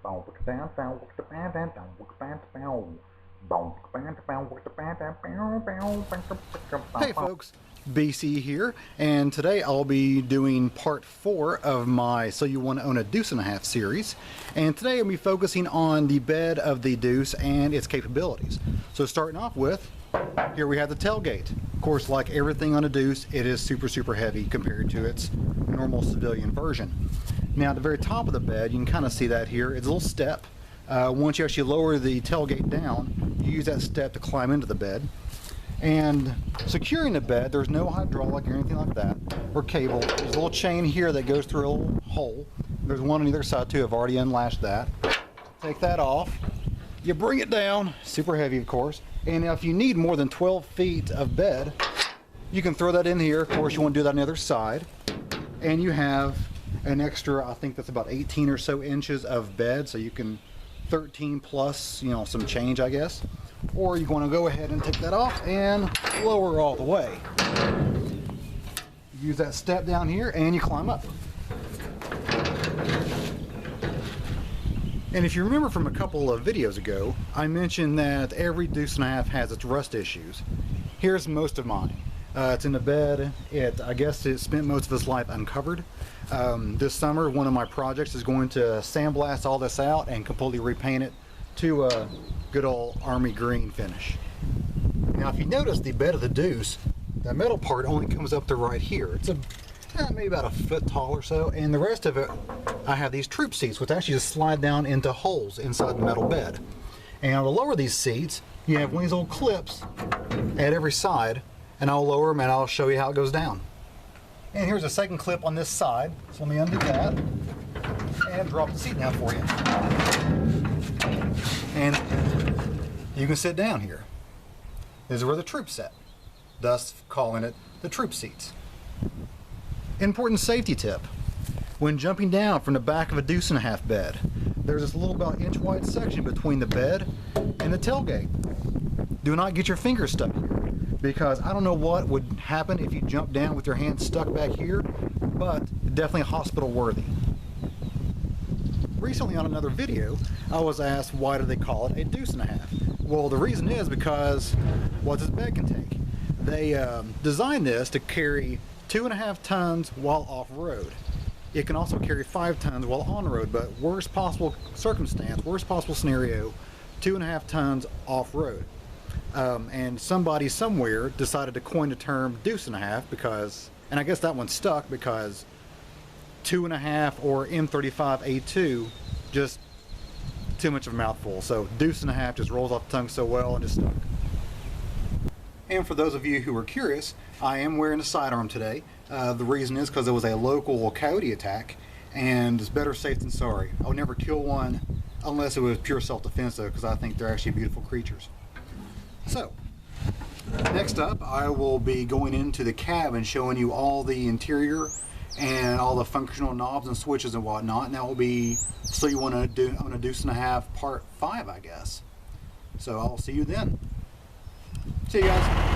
Hey folks, BC here, and today I'll be doing part 4 of my So You Want to Own a Deuce and a Half series, and today I'll be focusing on the bed of the Deuce and its capabilities. So starting off with, here we have the tailgate. Of course, like everything on a Deuce, it is super heavy compared to its normal civilian version. Now at the very top of the bed, you can kind of see that here, it's a little step. Once you actually lower the tailgate down, you use that step to climb into the bed. And securing the bed, there's no hydraulic or anything like that, or cable. There's a little chain here that goes through a little hole. There's one on either side too. I've already unlatched that. Take that off. You bring it down, super heavy of course. And now if you need more than 12 feet of bed, you can throw that in here. Of course you want to do that on the other side. And you have an extra, I think that's about 18 or so inches of bed, so you can 13 plus, you know, some change I guess. Or you want to go ahead and take that off and lower all the way. Use that step down here and you climb up. And if you remember from a couple of videos ago, I mentioned that every Deuce and a Half has its rust issues. Here's most of mine. It's in the bed. I guess it spent most of its life uncovered. This summer, one of my projects is going to sandblast all this out and completely repaint it to a good old army green finish. Now if you notice the bed of the Deuce, the metal part only comes up to right here. It's maybe about a foot tall or so, and the rest of it, I have these troop seats which actually just slide down into holes inside the metal bed. And to lower these seats, you have one of these little clips at every side, and I'll lower them and I'll show you how it goes down. And here's a second clip on this side, so let me undo that and drop the seat down for you. And you can sit down here. This is where the troops sit, thus calling it the troop seats. Important safety tip: when jumping down from the back of a Deuce and a Half bed, there's this little about inch wide section between the bed and the tailgate. Do not get your fingers stuck here, because I don't know what would happen if you jump down with your hands stuck back here, but definitely hospital worthy. Recently on another video, I was asked why do they call it a Deuce and a Half. Well, the reason is because what this bed can take. They designed this to carry 2.5 tons while off-road. It can also carry 5 tons while on-road, but worst possible circumstance, worst possible scenario, 2.5 tons off-road. And somebody somewhere decided to coin the term Deuce and a Half because, and I guess that one stuck because 2.5 or M35A2, just too much of a mouthful. So Deuce and a Half just rolls off the tongue so well and just stuck. And for those of you who are curious, I am wearing a sidearm today. The reason is because it was a local coyote attack, and it's better safe than sorry. I would never kill one unless it was pure self-defense though, because I think they're actually beautiful creatures. So, next up I will be going into the cab and showing you all the interior and all the functional knobs and switches and whatnot, and that will be So You Want to Own a Deuce and a Half part 5 I guess. So I'll see you then. See you guys.